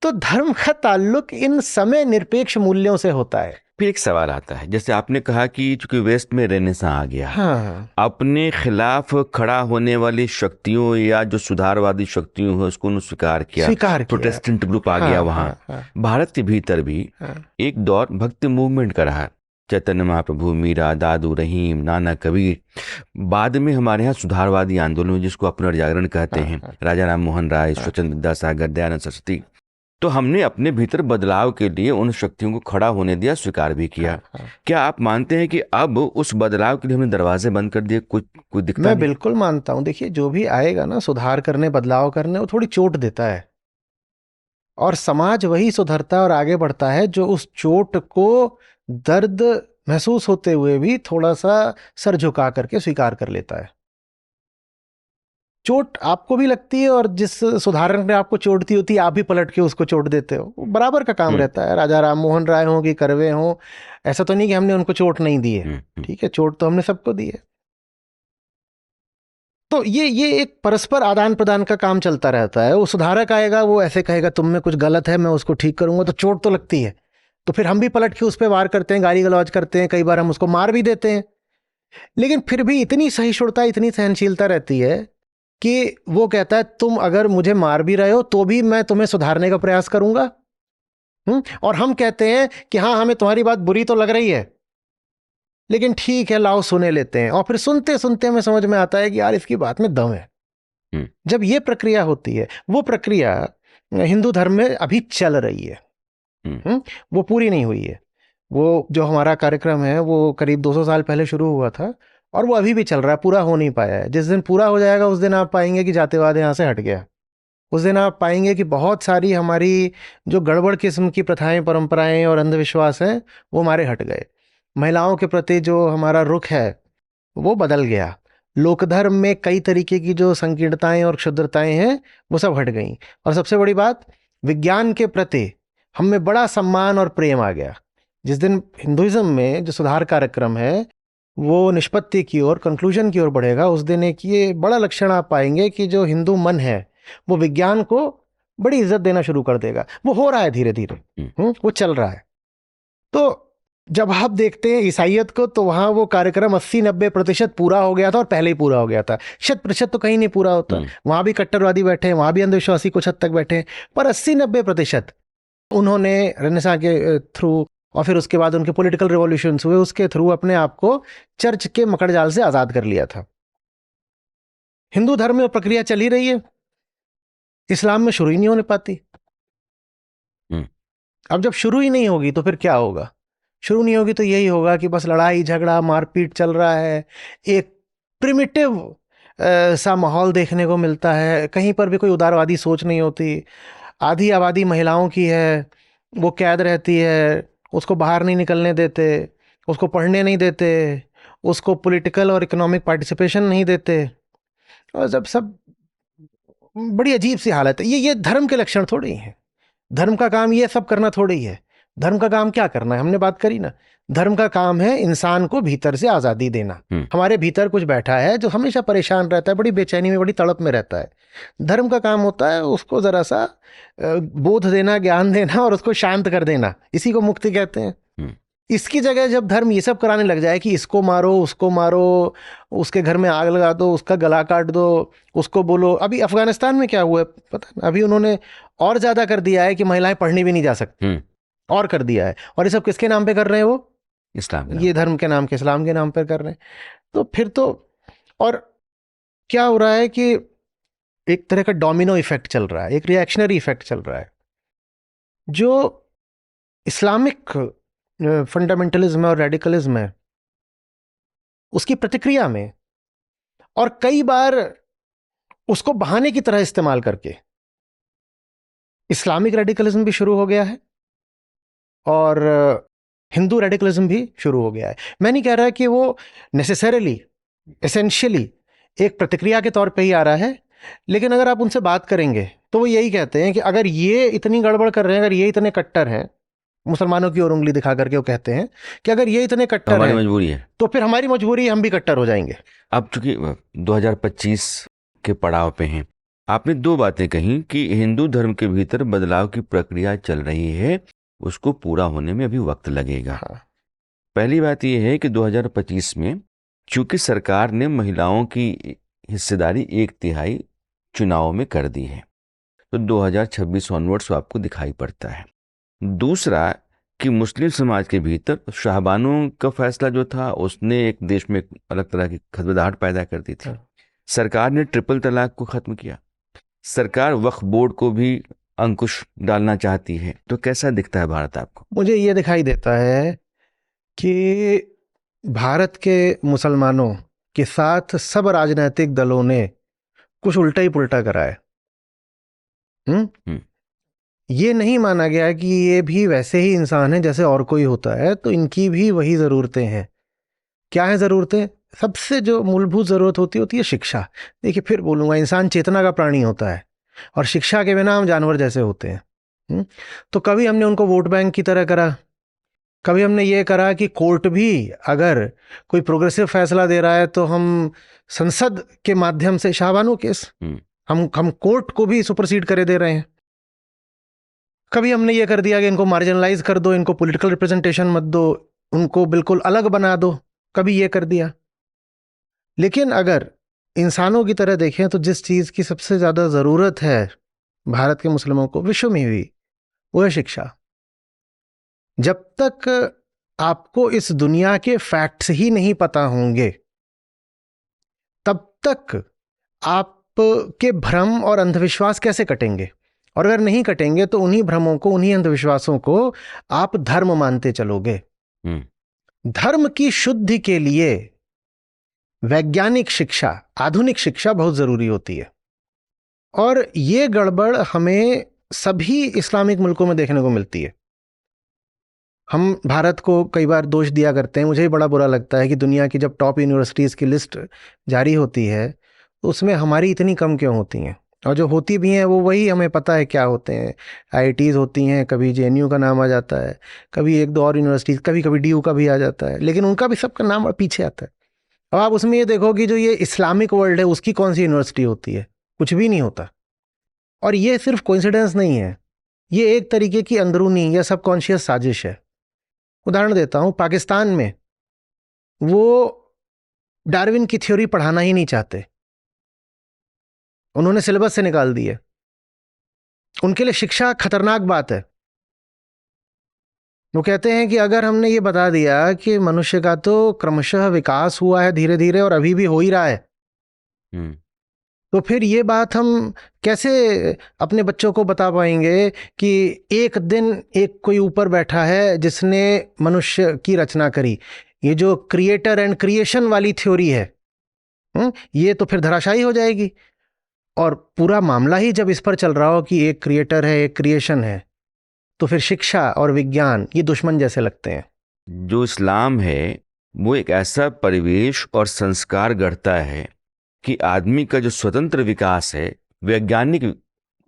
तो धर्म का ताल्लुक इन समय निरपेक्ष मूल्यों से होता है। फिर एक सवाल आता है, जैसे आपने कहा कि चूंकि वेस्ट में रेनेसां आ गया, हाँ, अपने खिलाफ खड़ा होने वाली शक्तियों या जो सुधारवादी शक्तियों है उसको उन्होंने स्वीकार किया, प्रोटेस्टेंट ग्रुप आ गया वहां। भारत के भीतर भी एक दौर भक्ति मूवमेंट का रहा, चैतन्य महाप्रभु, मीरा, दादू रहीम, नाना कबीर। बाद में हमारे यहाँ सुधारवादी आंदोलन जिसको पुनर्जागरण कहते हैं, राजा राम मोहन राय, ईश्वरचंद्र विद्यासागर, दयानंद सरस्वती। तो हमने अपने भीतर बदलाव के लिए उन शक्तियों को खड़ा होने दिया, स्वीकार भी किया। क्या आप मानते हैं कि अब उस बदलाव के लिए हमने दरवाजे बंद कर दिए, कुछ दिखता मैं नहीं? बिल्कुल मानता हूं। देखिए, जो भी आएगा ना सुधार करने, बदलाव करने, वो थोड़ी चोट देता है, और समाज वही सुधरता है और आगे बढ़ता है जो उस चोट को दर्द महसूस होते हुए भी थोड़ा सा सर झुका करके स्वीकार कर लेता है। चोट आपको भी लगती है, और जिस सुधारक ने आपको चोट दी होती है आप भी पलट के उसको चोट देते हो। वो बराबर का काम रहता है। राजा राम मोहन राय हो कि कर्वे हो, ऐसा तो नहीं कि हमने उनको चोट नहीं दी है। ठीक है, चोट तो हमने सबको दी है। तो ये एक परस्पर आदान प्रदान का काम चलता रहता है। वो सुधारक आएगा, वो ऐसे कहेगा तुम में कुछ गलत है, मैं उसको ठीक करूंगा, तो चोट तो लगती है। तो फिर हम भी पलट के उस पर वार करते हैं, गाली गलौज करते हैं, कई बार हम उसको मार भी देते हैं। लेकिन फिर भी इतनी सहिष्णुता, इतनी सहनशीलता रहती है कि वो कहता है तुम अगर मुझे मार भी रहे हो तो भी मैं तुम्हें सुधारने का प्रयास करूंगा। और हम कहते हैं कि हाँ, हमें तुम्हारी बात बुरी तो लग रही है, लेकिन ठीक है, लाओ सुने लेते हैं। और फिर सुनते सुनते हमें समझ में आता है कि यार इसकी बात में दम है। जब ये प्रक्रिया होती है, वो प्रक्रिया हिंदू धर्म में अभी चल रही है। वो पूरी नहीं हुई है। वो जो हमारा कार्यक्रम है वो करीब 200 साल पहले शुरू हुआ था, और वो अभी भी चल रहा है, पूरा हो नहीं पाया है। जिस दिन पूरा हो जाएगा उस दिन आप पाएंगे कि जातिवाद यहाँ से हट गया। उस दिन आप पाएंगे कि बहुत सारी हमारी जो गड़बड़ किस्म की प्रथाएं, परंपराएं और अंधविश्वास हैं वो हमारे हट गए। महिलाओं के प्रति जो हमारा रुख है वो बदल गया। लोकधर्म में कई तरीके की जो संकीर्णताएं और क्षुद्रताएं हैं वो सब हट गई। और सबसे बड़ी बात, विज्ञान के प्रति हम में बड़ा सम्मान और प्रेम आ गया। जिस दिन हिंदुइज्म में जो सुधार कार्यक्रम है वो निष्पत्ति की ओर, कंक्लूजन की ओर बढ़ेगा, उस दिन एक ये बड़ा लक्षण आप पाएंगे कि जो हिंदू मन है वो विज्ञान को बड़ी इज्जत देना शुरू कर देगा। वो हो रहा है धीरे धीरे, वो चल रहा है। तो जब आप देखते हैं ईसाइयत को, तो वहां वो कार्यक्रम 80-90% पूरा हो गया था, और पहले ही पूरा हो गया था। 100% तो कहीं नहीं पूरा होता। वहां भी कट्टरवादी बैठे हैं, वहां भी अंधविश्वासी कुछ हद तक बैठे हैं, पर 80-90% उन्होंने रेनेसां के थ्रू, और फिर उसके बाद उनके पॉलिटिकल रिवॉल्यूशंस हुए, उसके थ्रू अपने आप को चर्च के मकड़जाल से आजाद कर लिया था। हिंदू धर्म में वो प्रक्रिया चली रही है, इस्लाम में शुरू ही नहीं होने पाती। अब जब शुरू ही नहीं होगी तो फिर क्या होगा? शुरू नहीं होगी तो यही होगा कि बस लड़ाई झगड़ा मारपीट चल रहा है। एक प्रिमिटिव सा माहौल देखने को मिलता है। कहीं पर भी कोई उदारवादी सोच नहीं होती। आधी आबादी महिलाओं की है, वो कैद रहती है, उसको बाहर नहीं निकलने देते, उसको पढ़ने नहीं देते, उसको पॉलिटिकल और इकोनॉमिक पार्टिसिपेशन नहीं देते। और जब सब बड़ी अजीब सी हालत है। ये धर्म के लक्षण थोड़ी हैं। धर्म का काम ये सब करना थोड़ी है। धर्म का काम क्या करना है, हमने बात करी ना। धर्म का काम है इंसान को भीतर से आज़ादी देना। हमारे भीतर कुछ बैठा है जो हमेशा परेशान रहता है, बड़ी बेचैनी में, बड़ी तड़प में रहता है। धर्म का काम होता है उसको ज़रा सा बोध देना, ज्ञान देना, और उसको शांत कर देना। इसी को मुक्ति कहते हैं। इसकी जगह जब धर्म ये सब कराने लग जाए कि इसको मारो, उसको मारो, उसके घर में आग लगा दो, उसका गला काट दो, उसको बोलो। अभी अफगानिस्तान में क्या हुआ है पता है? अभी उन्होंने और ज़्यादा कर दिया है कि महिलाएं पढ़ने भी नहीं जा सकती, और कर दिया है। और ये सब किसके नाम पे कर रहे हैं? वो इस्लाम, ये धर्म के नाम के, इस्लाम के नाम पर कर रहे हैं। तो फिर तो और क्या हो रहा है कि एक तरह का डोमिनो इफेक्ट चल रहा है, एक रिएक्शनरी इफेक्ट चल रहा है। जो इस्लामिक फंडामेंटलिज्म और रेडिकलिज्म है उसकी प्रतिक्रिया में, और कई बार उसको बहाने की तरह इस्तेमाल करके, इस्लामिक रेडिकलिज्म भी शुरू हो गया है और हिंदू रेडिकलिज्म भी शुरू हो गया है। मैं नहीं कह रहा कि वो नेसेसरली, एसेंशियली एक प्रतिक्रिया के तौर पे ही आ रहा है, लेकिन अगर आप उनसे बात करेंगे तो वो यही कहते हैं कि अगर ये इतनी गड़बड़ कर रहे हैं, अगर ये इतने कट्टर हैं, मुसलमानों की ओर उंगली दिखा करके वो कहते हैं कि अगर ये इतने कट्टर हैं, हमारी मजबूरी है, तो फिर हमारी मजबूरी है, हम भी कट्टर हो जाएंगे। अब चूंकि 2025 के पड़ाव पे हैं, आपने दो बातें कही कि हिंदू धर्म के भीतर बदलाव की प्रक्रिया चल रही है, उसको पूरा होने में अभी वक्त लगेगा। हाँ। पहली बात यह है कि 2025 में चूंकि सरकार ने महिलाओं की हिस्सेदारी 1/3 चुनाव में कर दी है, तो 2026 ऑनवर्ड्स आपको दिखाई पड़ता है। दूसरा कि मुस्लिम समाज के भीतर शाहबानों का फैसला जो था उसने एक देश में एक अलग तरह की खदबदाहट पैदा कर दी थी। हाँ। सरकार ने ट्रिपल तलाक को खत्म किया, सरकार वक्फ बोर्ड को भी अंकुश डालना चाहती है। तो कैसा दिखता है भारत आपको? मुझे ये दिखाई देता है कि भारत के मुसलमानों के साथ सब राजनीतिक दलों ने कुछ उल्टा ही पुल्टा करा है। ये नहीं माना गया कि ये भी वैसे ही इंसान है जैसे और कोई होता है, तो इनकी भी वही ज़रूरतें हैं। क्या है ज़रूरतें? सबसे जो मूलभूत ज़रूरत होती है शिक्षा। देखिए, फिर बोलूँगा, इंसान चेतना का प्राणी होता है और शिक्षा के बिना हम जानवर जैसे होते हैं। तो कभी हमने उनको वोट बैंक की तरह करा, कभी हमने ये करा कि कोर्ट भी अगर कोई प्रोग्रेसिव फैसला दे रहा है तो हम संसद के माध्यम से शाहबानो केस हम कोर्ट को भी सुपरसीड करे दे रहे हैं। कभी हमने ये कर दिया कि इनको मार्जिनलाइज कर दो, इनको पॉलिटिकल रिप्रेजेंटेशन मत दो, उनको बिल्कुल अलग बना दो, कभी ये कर दिया। लेकिन अगर इंसानों की तरह देखें तो जिस चीज़ की सबसे ज़्यादा ज़रूरत है भारत के मुस्लिमों को विश्व में भी, वो है शिक्षा। जब तक आपको इस दुनिया के फैक्ट्स ही नहीं पता होंगे, तब तक आपके भ्रम और अंधविश्वास कैसे कटेंगे? और अगर नहीं कटेंगे तो उन्हीं भ्रमों को, उन्हीं अंधविश्वासों को आप धर्म मानते चलोगे। धर्म की शुद्धि के लिए वैज्ञानिक शिक्षा, आधुनिक शिक्षा बहुत जरूरी होती है। और ये गड़बड़ हमें सभी इस्लामिक मुल्कों में देखने को मिलती है। हम भारत को कई बार दोष दिया करते हैं। मुझे भी बड़ा बुरा लगता है कि दुनिया की जब टॉप यूनिवर्सिटीज़ की लिस्ट जारी होती है तो उसमें हमारी इतनी कम क्यों होती हैं, और जो होती भी हैं वो वही हमें पता है क्या होते हैं। आईआईटीज़ होती हैं, कभी जेएनयू का नाम आ जाता है, कभी एक दो और यूनिवर्सिटीज़, कभी कभी डीयू का भी आ जाता है, लेकिन उनका भी सबका नाम पीछे आता है। अब आप उसमें ये देखो कि जो ये इस्लामिक वर्ल्ड है उसकी कौन सी यूनिवर्सिटी होती है? कुछ भी नहीं होता। और ये सिर्फ कोइंसिडेंस नहीं है, ये एक तरीके की अंदरूनी या सबकॉन्शियस साजिश है। उदाहरण देता हूं, पाकिस्तान में वो डार्विन की थ्योरी पढ़ाना ही नहीं चाहते, उन्होंने सिलेबस से निकाल दी है। उनके लिए शिक्षा खतरनाक बात है। वो कहते हैं कि अगर हमने ये बता दिया कि मनुष्य का तो क्रमशः विकास हुआ है धीरे धीरे और अभी भी हो ही रहा है, तो फिर ये बात हम कैसे अपने बच्चों को बता पाएंगे कि एक दिन एक कोई ऊपर बैठा है जिसने मनुष्य की रचना करी? ये जो क्रिएटर एंड क्रिएशन वाली थ्योरी है, ये तो फिर धराशायी हो जाएगी। और पूरा मामला ही जब इस पर चल रहा हो कि एक क्रिएटर है, एक क्रिएशन है, तो फिर शिक्षा और विज्ञान ये दुश्मन जैसे लगते हैं। जो इस्लाम है वो एक ऐसा परिवेश और संस्कार गढ़ता है कि आदमी का जो स्वतंत्र विकास है, वैज्ञानिक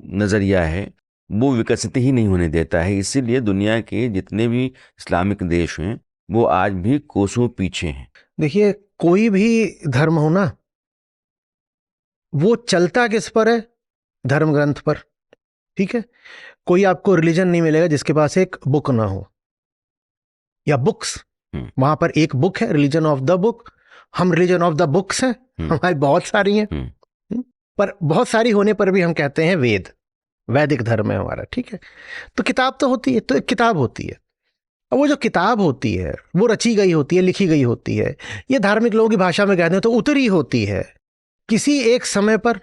नजरिया है, वो विकसित ही नहीं होने देता है। इसीलिए दुनिया के जितने भी इस्लामिक देश हैं वो आज भी कोसों पीछे हैं। देखिए, कोई भी धर्म हो ना, वो चलता किस पर है? धर्म ग्रंथ पर। ठीक है, कोई आपको रिलीजन नहीं मिलेगा जिसके पास एक बुक ना हो, या बुक्स। वहां पर एक बुक है, रिलीजन ऑफ द बुक। हम रिलीजन ऑफ द बुक्स हैं, हमारी बहुत सारी हैं, पर बहुत सारी होने पर भी हम कहते हैं वेद, वैदिक धर्म है हमारा। ठीक है, तो किताब तो होती है, तो एक किताब होती है। अब वो जो किताब होती है वो रची गई होती है, लिखी गई होती है, ये धार्मिक लोगों की भाषा में कहते हैं तो उतरी होती है किसी एक समय पर।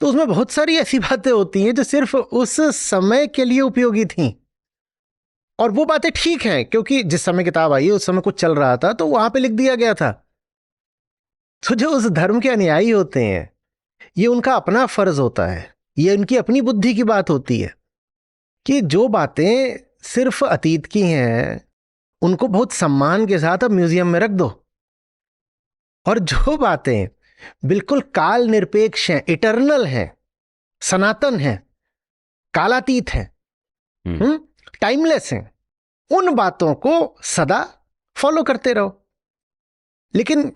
तो उसमें बहुत सारी ऐसी बातें होती हैं जो सिर्फ उस समय के लिए उपयोगी थी, और वो बातें ठीक हैं क्योंकि जिस समय किताब आई उस समय कुछ चल रहा था तो वहां पे लिख दिया गया था। तो जो उस धर्म के अनुयायी होते हैं, ये उनका अपना फर्ज होता है, ये उनकी अपनी बुद्धि की बात होती है कि जो बातें सिर्फ अतीत की हैं उनको बहुत सम्मान के साथ अब म्यूजियम में रख दो, और जो बातें बिल्कुल काल निरपेक्ष हैं, इटर्नल हैं, सनातन हैं, कालातीत हैं, टाइमलेस हैं, उन बातों को सदा फॉलो करते रहो। लेकिन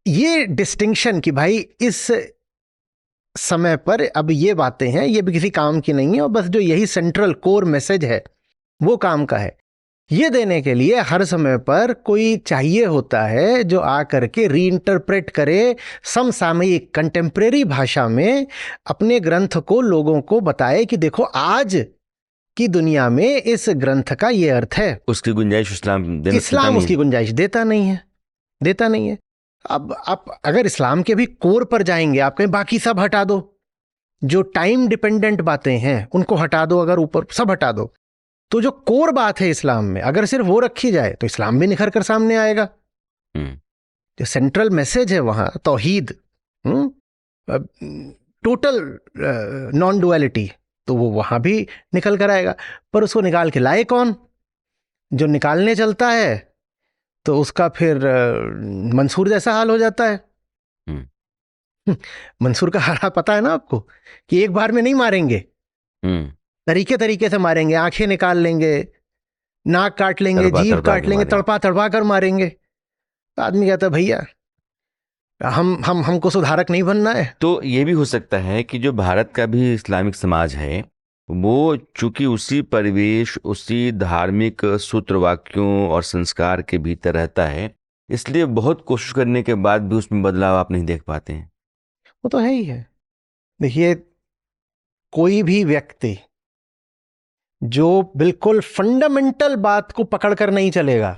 ये डिस्टिंक्शन कि भाई इस समय पर अब ये बातें हैं, ये भी किसी काम की नहीं है, और बस जो यही सेंट्रल कोर मैसेज है वो काम का है। ये देने के लिए हर समय पर कोई चाहिए होता है जो आ करके रीइंटरप्रेट करे, समसामयिक कंटेम्प्रेरी भाषा में अपने ग्रंथ को लोगों को बताए कि देखो आज की दुनिया में इस ग्रंथ का ये अर्थ है। उसकी गुंजाइश इस्लाम उसकी गुंजाइश देता नहीं है। अब आप अगर इस्लाम के भी कोर पर जाएंगे, आप कहें बाकी सब हटा दो, जो टाइम डिपेंडेंट बातें हैं उनको हटा दो, अगर ऊपर सब हटा दो, तो जो कोर बात है इस्लाम में अगर सिर्फ वो रखी जाए तो इस्लाम भी निखर कर सामने आएगा। जो सेंट्रल मैसेज है वहां तौहीद, टोटल नॉन डुअलिटी, तो वो वहां भी निकल कर आएगा। पर उसको निकाल के लाए कौन? जो निकालने चलता है तो उसका फिर मंसूर जैसा हाल हो जाता है। मंसूर का हाल पता है ना आपको, कि एक बार में नहीं मारेंगे, तरीके तरीके से मारेंगे, आंखें निकाल लेंगे, नाक काट लेंगे, जीभ काट लेंगे, तड़पा तड़पा कर मारेंगे। आदमी कहता है भैया हमको सुधारक नहीं बनना है। तो ये भी हो सकता है कि जो भारत का भी इस्लामिक समाज है वो चूंकि उसी परिवेश, उसी धार्मिक सूत्र वाक्यों और संस्कार के भीतर रहता है, इसलिए बहुत कोशिश करने के बाद भी उसमें बदलाव आप नहीं देख पाते हैं। वो तो है ही है। देखिए, कोई भी व्यक्ति जो बिल्कुल फंडामेंटल बात को पकड़कर नहीं चलेगा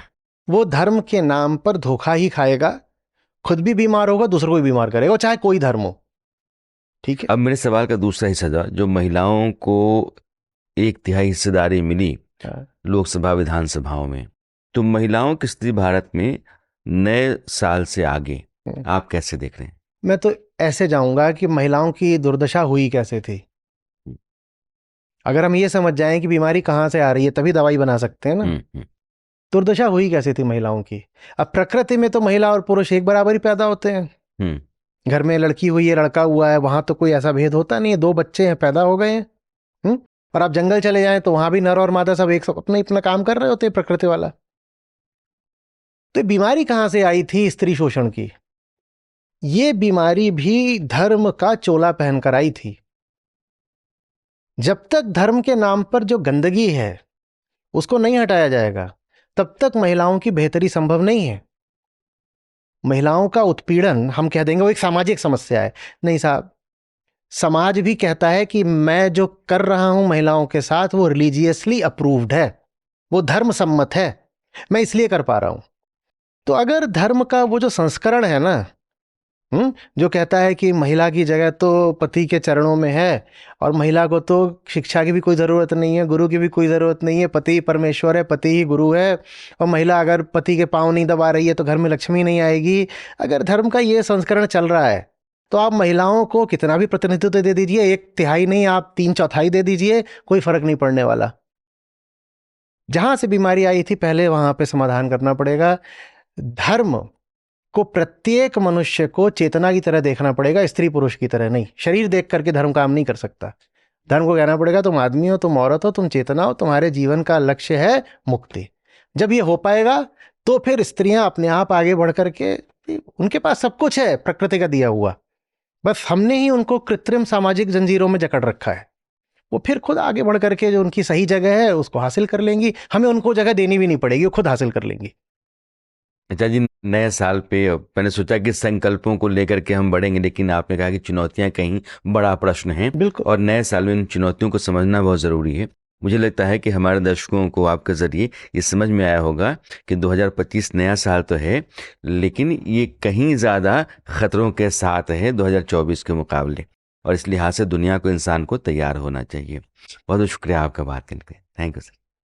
वो धर्म के नाम पर धोखा ही खाएगा, खुद भी बीमार होगा, दूसरों को भी बीमार करेगा, चाहे कोई धर्म हो। ठीक है। अब मेरे सवाल का दूसरा हिस्सा था, जो महिलाओं को 1/3 हिस्सेदारी मिली लोकसभा विधानसभाओं में, तो महिलाओं की स्थिति भारत में नए साल से आगे आप कैसे देख रहे हैं? मैं तो ऐसे जाऊंगा कि महिलाओं की दुर्दशा हुई कैसे थी। अगर हम ये समझ जाएं कि बीमारी कहाँ से आ रही है तभी दवाई बना सकते हैं ना। दुर्दशा हुई कैसे थी महिलाओं की? अब प्रकृति में तो महिला और पुरुष एक बराबर ही पैदा होते हैं। घर में लड़की हुई है, लड़का हुआ है, वहां तो कोई ऐसा भेद होता नहीं है, 2 बच्चे हैं, पैदा हो गए हैं। और आप जंगल चले जाएं तो वहां भी नर और मादा सब एक अपना काम कर रहे होते हैं, प्रकृति वाला। तो बीमारी कहां से आई थी स्त्री शोषण की? ये बीमारी भी धर्म का चोला पहनकर आई थी। जब तक धर्म के नाम पर जो गंदगी है उसको नहीं हटाया जाएगा तब तक महिलाओं की बेहतरी संभव नहीं है। महिलाओं का उत्पीड़न हम कह देंगे वो एक सामाजिक समस्या है, नहीं साहब, समाज भी कहता है कि मैं जो कर रहा हूं महिलाओं के साथ वो रिलीजियसली अप्रूव्ड है, वो धर्म सम्मत है, मैं इसलिए कर पा रहा हूं। तो अगर धर्म का वो जो संस्करण है ना, जो कहता है कि महिला की जगह तो पति के चरणों में है और महिला को तो शिक्षा की भी कोई ज़रूरत नहीं है, गुरु की भी कोई ज़रूरत नहीं है, पति परमेश्वर है, पति ही गुरु है, और महिला अगर पति के पाँव नहीं दबा रही है तो घर में लक्ष्मी नहीं आएगी। अगर धर्म का ये संस्करण चल रहा है तो आप महिलाओं को कितना भी प्रतिनिधित्व दे दीजिए, 1/3 नहीं आप 3/4 दे दीजिए, कोई फर्क नहीं पड़ने वाला। जहां से बीमारी आई थी पहले वहां पे समाधान करना पड़ेगा। धर्म को प्रत्येक मनुष्य को चेतना की तरह देखना पड़ेगा, स्त्री पुरुष की तरह नहीं। शरीर देख करके धर्म काम नहीं कर सकता। धर्म को कहना पड़ेगा तुम आदमी हो, तुम औरत हो, तुम चेतना हो, तुम्हारे जीवन का लक्ष्य है मुक्ति। जब ये हो पाएगा तो फिर स्त्रियां अपने आप आगे बढ़ करके, उनके पास सब कुछ है प्रकृति का दिया हुआ, बस हमने ही उनको कृत्रिम सामाजिक जंजीरों में जकड़ रखा है। वो फिर खुद आगे बढ़ करके जो उनकी सही जगह है उसको हासिल कर लेंगी, हमें उनको जगह देनी भी नहीं पड़ेगी, वो खुद हासिल कर लेंगी। अच्छा जी, नए साल पे मैंने सोचा कि संकल्पों को लेकर के हम बढ़ेंगे, लेकिन आपने कहा कि चुनौतियां कहीं बड़ा प्रश्न है, बिल्कुल, और नए साल में इन चुनौतियों को समझना बहुत ज़रूरी है। मुझे लगता है कि हमारे दर्शकों को आपके ज़रिए ये समझ में आया होगा कि 2025 नया साल तो है, लेकिन ये कहीं ज़्यादा ख़तरों के साथ है 2024 के मुकाबले, और इस लिहाज से दुनिया को, इंसान को तैयार होना चाहिए। बहुत बहुत शुक्रिया आपका बात करने के लिए। Thank you sir.